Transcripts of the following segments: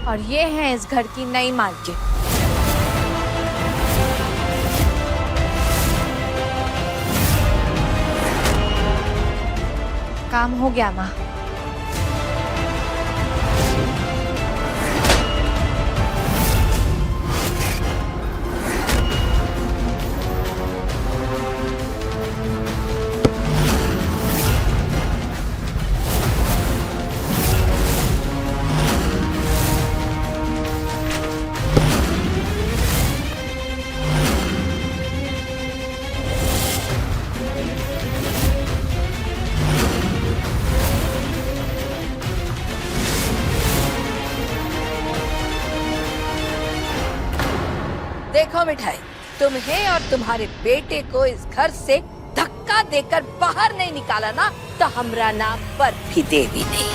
और ये है इस घर की नई मालकिन। काम हो गया माँ। देखो मिठाई, तुम्हें और तुम्हारे बेटे को इस घर से धक्का देकर बाहर नहीं निकाला ना तो हमरा नाम पर भी देवी नहीं।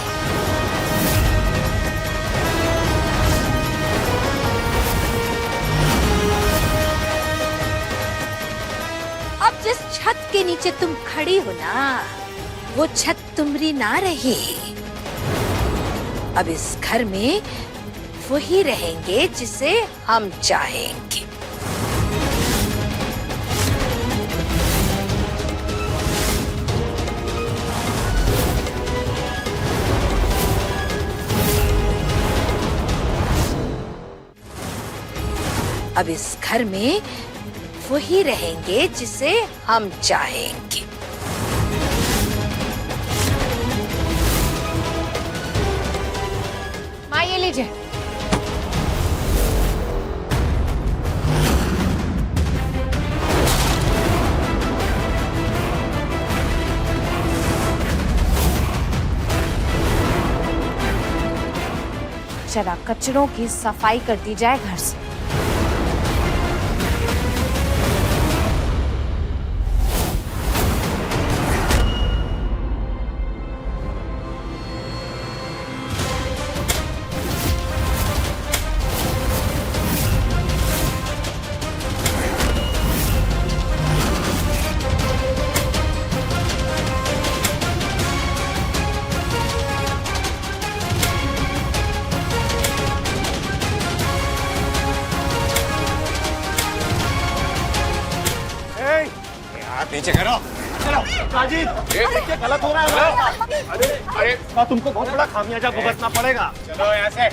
अब जिस छत के नीचे तुम खड़ी हो ना, वो छत तुम्हारी ना रही। अब इस घर में वही रहेंगे जिसे हम चाहेंगे। अब इस घर में वही रहेंगे जिसे हम चाहेंगे। माँ ये लीजिए। जरा कचरों की सफाई कर दी जाए घर से। नीचे करो। चलो साजिद, ये गलत हो रहा है। अरे तुमको बहुत बड़ा खामियाजा भुगतना पड़ेगा। चलो यहाँ से।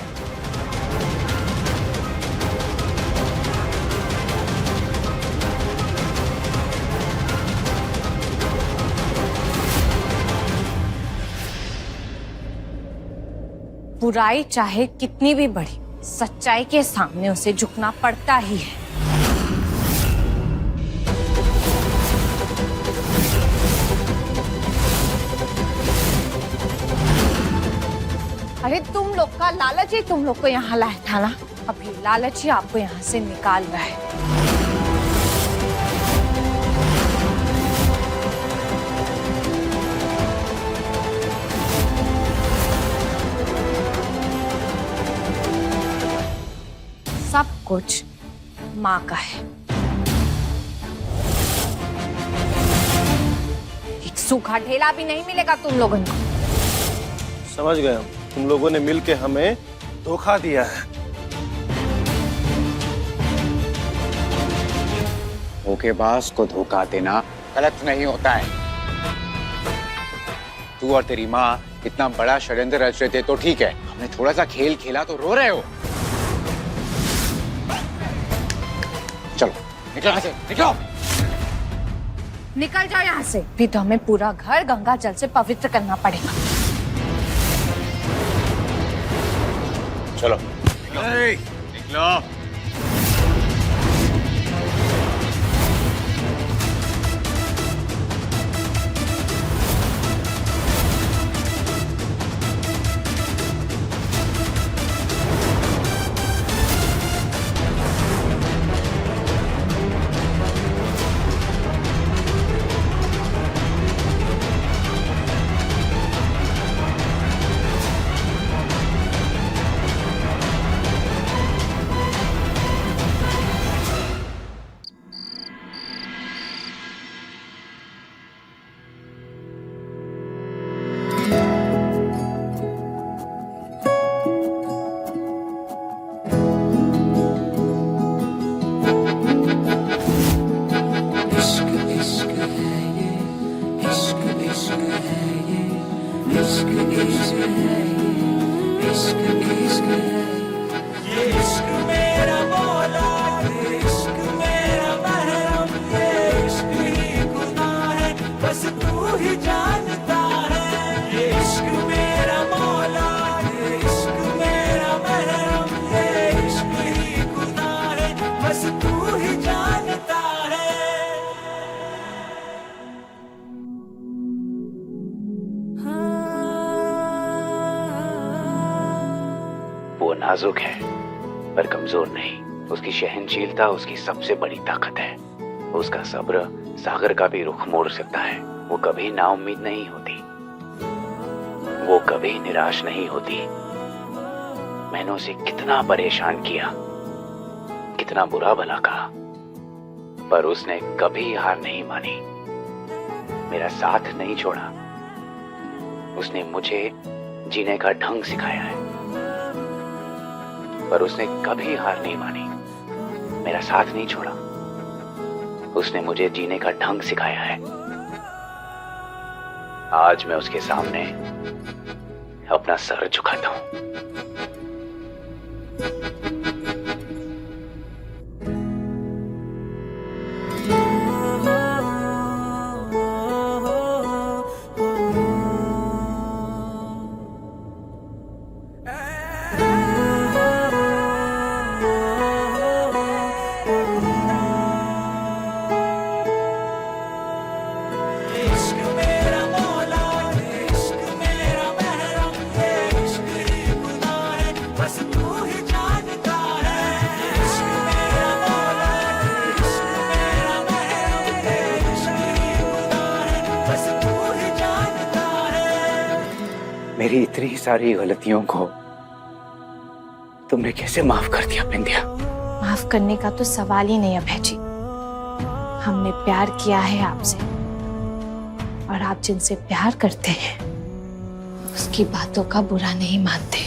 बुराई चाहे कितनी भी बड़ी, सच्चाई के सामने उसे झुकना पड़ता ही है। अरे तुम लोग का लालच ही तुम लोग को यहाँ लाया था ना, अभी लालच ही आपको यहाँ से निकाल रहा है। सब कुछ माँ का है। एक सूखा ढेला भी नहीं मिलेगा तुम लोगों को। समझ गए हम, तुम लोगों ने मिलके हमें धोखा दिया है। धोखेबाज को धोखा देना गलत नहीं होता है। तू और तेरी माँ इतना बड़ा षड्यंत्र रच रहे थे तो ठीक है, हमने थोड़ा सा खेल खेला तो रो रहे हो। चलो निकलो यहाँ से, निकलो। निकल जाओ यहाँ से, भी तो हमें पूरा घर गंगा जल से पवित्र करना पड़ेगा। चलो निकलो। वो नाजुक है पर कमजोर नहीं। उसकी सहनशीलता उसकी सबसे बड़ी ताकत है। उसका सब्र सागर का भी रुख मोड़ सकता है। वो कभी नाउम्मीद नहीं होती, वो कभी निराश नहीं होती। मैंने उसे कितना परेशान किया, कितना बुरा भला कहा, पर उसने कभी हार नहीं मानी, मेरा साथ नहीं छोड़ा। उसने मुझे जीने का ढंग सिखाया है, पर उसने कभी हार नहीं मानी, मेरा साथ नहीं छोड़ा। उसने मुझे जीने का ढंग सिखाया है। आज मैं उसके सामने अपना सर झुकाता हूं। मेरी इतनी सारी गलतियों को तुमने कैसे माफ कर दिया बिंदिया? माफ करने का तो सवाल ही नहीं अभय जी। हमने प्यार किया है आपसे, और आप जिनसे प्यार करते हैं उसकी बातों का बुरा नहीं मानते।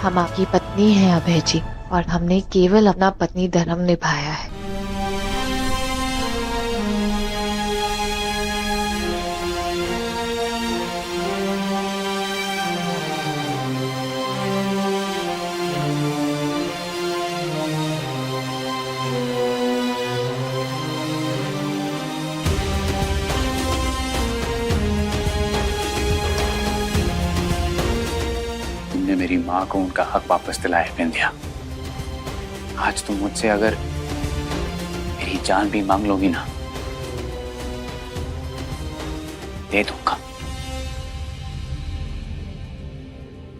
हम आपकी पत्नी हैं अभय जी, और हमने केवल अपना पत्नी धर्म निभाया है। तुमने मेरी माँ को उनका हक वापस दिलाया बिंदिया। आज तुम मुझसे अगर मेरी जान भी मांग लोगी ना, दे दूंगा।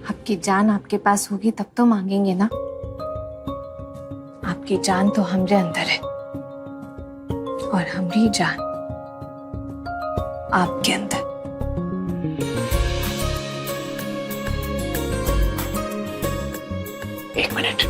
आपकी जान आपके पास होगी तब तो मांगेंगे ना। आपकी जान तो हमरे अंदर है, और हमारी जान आपके अंदर। एक मिनट।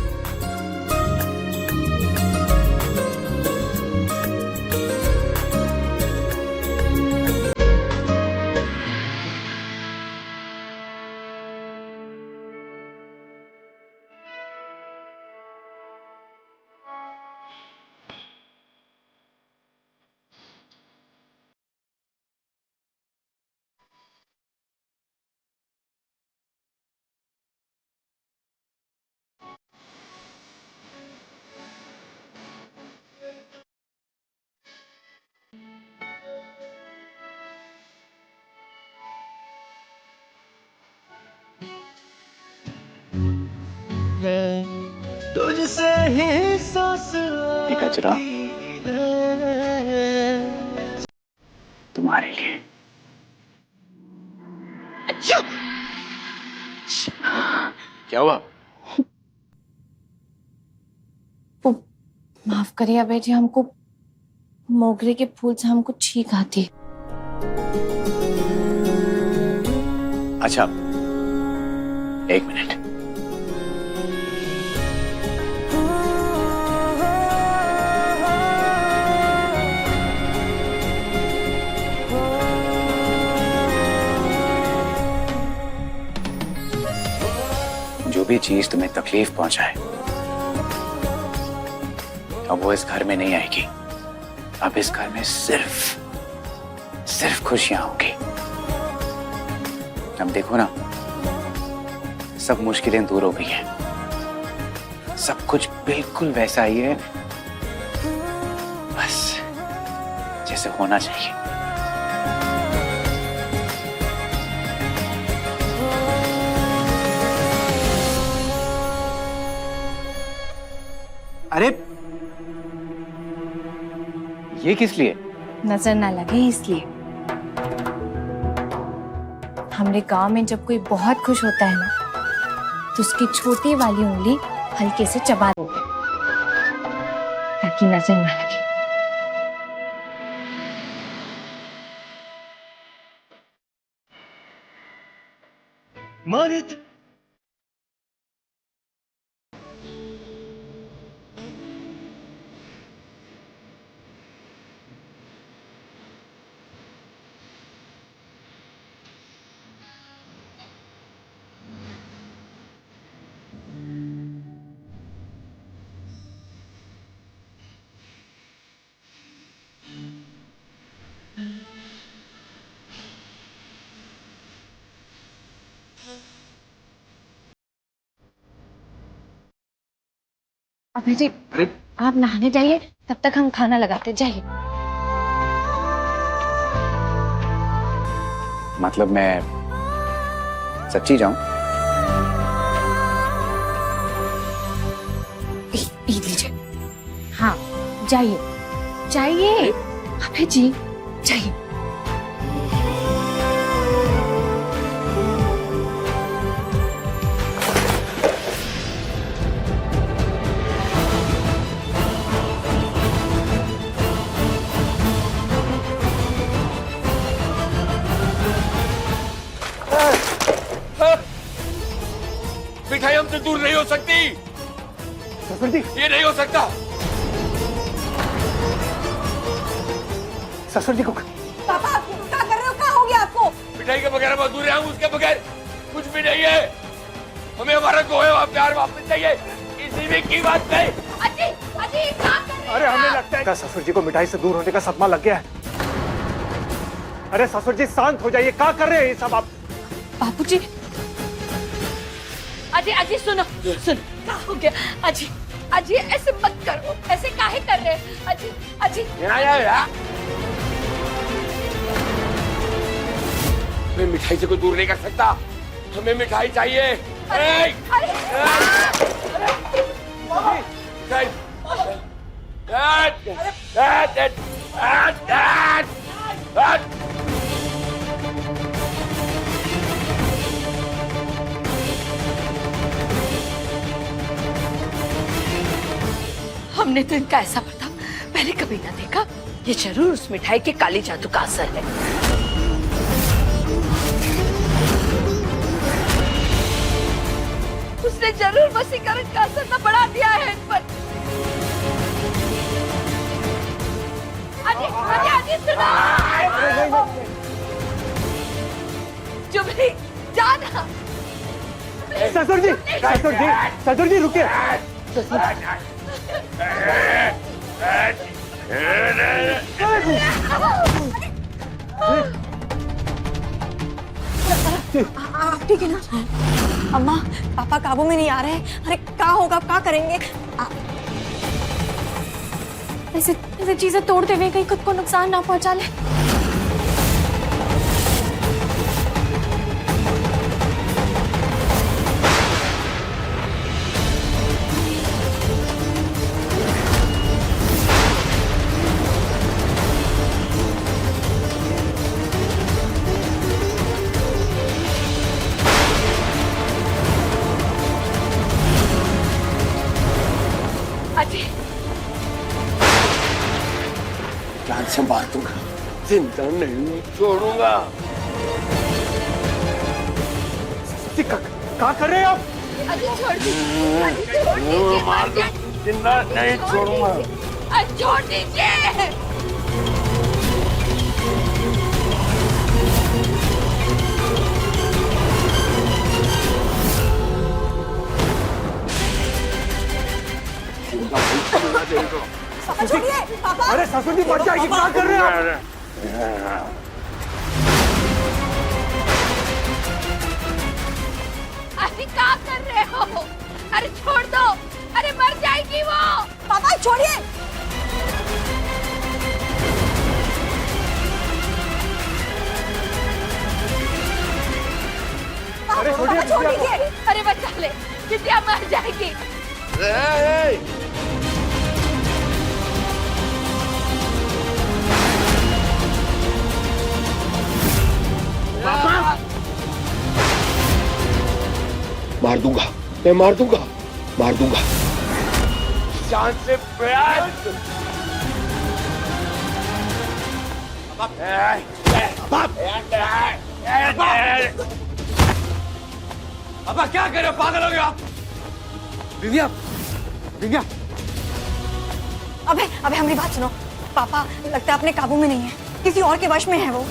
तुझसे ही सांस एक अजरा तुम्हारे लिए। क्या हुआ? माफ करिए अभय जी, हमको मोगरे के फूल से हमको छींक आती है। अच्छा, एक मिनट। जो भी चीज तुम्हें तकलीफ पहुंचाए, अब वो इस घर में नहीं आएगी। अब इस घर में सिर्फ खुशियां होंगी। अब देखो ना, सब मुश्किलें दूर हो गई हैं। सब कुछ बिल्कुल वैसा ही है, बस जैसे होना चाहिए। अरे ये किस लिए? नजर ना लगे इसलिए। हमारे गांव में जब कोई बहुत खुश होता है ना, तो उसकी छोटी वाली उंगली हल्के से चबा देते हैं, ताकि नजर ना लगे। मारित अभय जी, आप नहाने जाइए, तब तक हम खाना लगाते जाइए। मतलब मैं सच्ची जाऊं? पी लीजिए। हाँ, जाइए जाइए अभय जी, जाइए। मिठाई हमसे दूर नहीं हो सकती। ससुर जी, ये नहीं हो सकता। ससुर जी को पापा क्या कर रहे हो? क्या हो गया आपको? मिठाई के बगैर हम अधूरे हैं, हम उसके बगैर कुछ भी नहीं है। हमें हमारा खोया हुआ प्यार वापस चाहिए, किसी भी कीमत पे। अजी अजी क्या कर रहे हैं? अरे हमें लगता है ससुर जी को मिठाई से दूर होने का सदमा लग गया है। अरे ससुर जी शांत हो जाइए, क्या कर रहे हैं ये सब आप? बाबूजी, अजी अजी सुनो सुनो, क्या हो गया? अजी अजी ऐसे मत करो, ऐसे काहे कर रहे हैं? अजी अजी मैं मिठाई से कोई दूर नहीं कर सकता। हमें मिठाई चाहिए। हमने तो इनका ऐसा बर्ताव पहले कभी ना देखा। ये जरूर उस मिठाई के काली जादू का असर है। उसने जरूर वशीकरण का असर न बढ़ा दिया है इन पर। अजी अजी अजी सुनो, जुबली जाना। ससुर जी, ससुर जी, ससुर जी रुकिए। आप ठीक है ना? अम्मा, पापा काबू में नहीं आ रहे। अरे क्या होगा, क्या करेंगे? ऐसे ऐसे चीजें तोड़ते हुए कहीं खुद को नुकसान ना पहुंचा ले। अजी जान से मार दूंगा, जिंदा नहीं छोड़ूंगा। क्या कर रहे हैं आप? अजी छोड़ दीजिए, अजी छोड़ दीजिए, मार दूं, जिंदा नहीं छोड़ूंगा। अजी छोड़ दीजिए। पापा छोड़िए, पापा। अरे ससुर जी मर जाएगी, क्या कर रहे हैं आप? अजी अभी क्या कर रहे हो? अरे छोड़ दो, अरे मर जाएगी वो। पापा छोड़िए। अरे छोड़िए पापा छोड़ विद्या को। दीजिए। अरे बचा ले, विद्या मर जाएगी। मार दूंगा, मैं मार दूंगा, मार दूंगा। जान से प्यार। पापा क्या कर रहे हो? पागल हो गए आप? विद्या, विद्या, अबे अबे हमारी बात सुनो। पापा लगता है अपने काबू में नहीं है, किसी और के वश में है वो।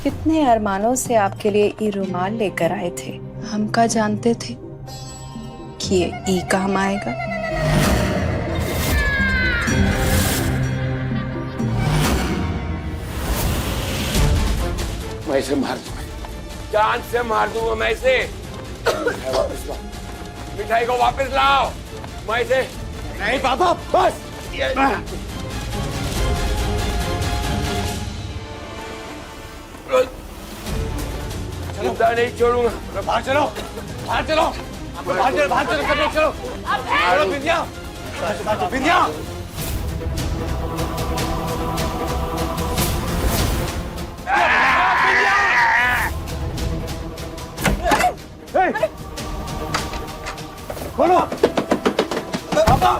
कितने अरमानों से आपके लिए ये रुमाल लेकर आए थे। हम का जानते थे कि ये ई काम आएगा। मैं इसे मार दूंगा, जान से मार दूंगा मैं इसे। वापस लाओ, मिठाई को वापस लाओ। मैं इसे नहीं पापा, बस। जिंदा नहीं छोड़ूंगा। बाहर चलो, बाहर चलो, बाहर चलो, बाहर चलो, सब लोग चलो। चलो विद्या, विद्या। खोलो, पापा।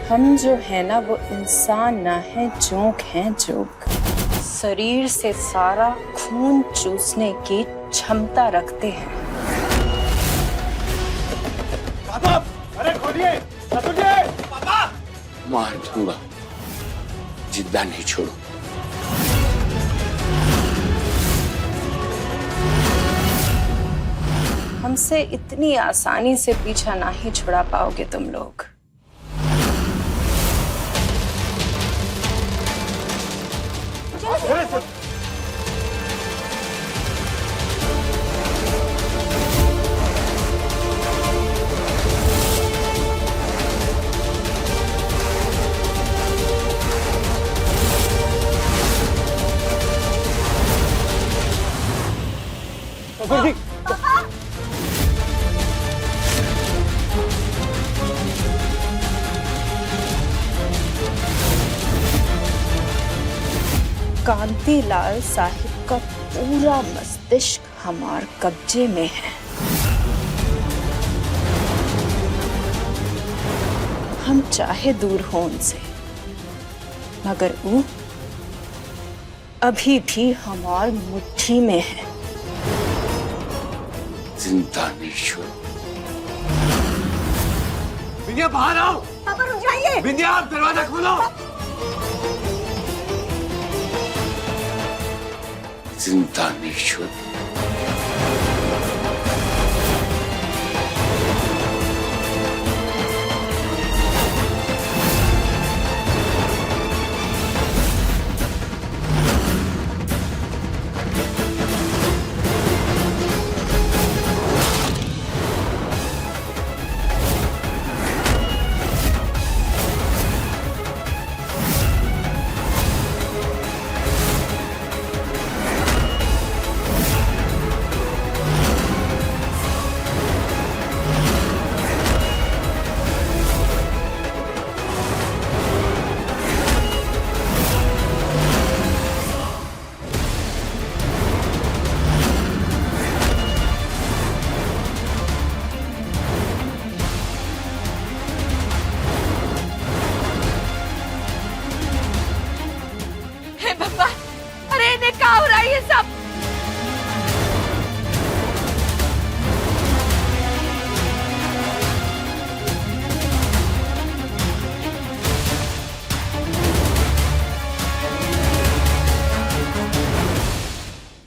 हम जो है ना वो इंसान ना है, जोंक हैं जोंक। शरीर से सारा खून चूसने की क्षमता रखते हैं। पापा, अरे खोलिए, ससुर पापा। मार दूंगा, जिंदा नहीं छोड़ू। हमसे इतनी आसानी से पीछा ना ही छुड़ा पाओगे तुम लोग। ससुर जी, कांतिलाल साहिब का पूरा मस्तिष्क हमारे कब्जे में है। हम चाहे दूर हो उनसे, मगर वो अभी भी हमारी मुट्ठी में है। जिंदा नहीं छोड़ू। विद्या बाहर आओ। पापा रुक जाइए। विद्या, आप दरवाजा खोलो। जिंदा नहीं छोड़ू।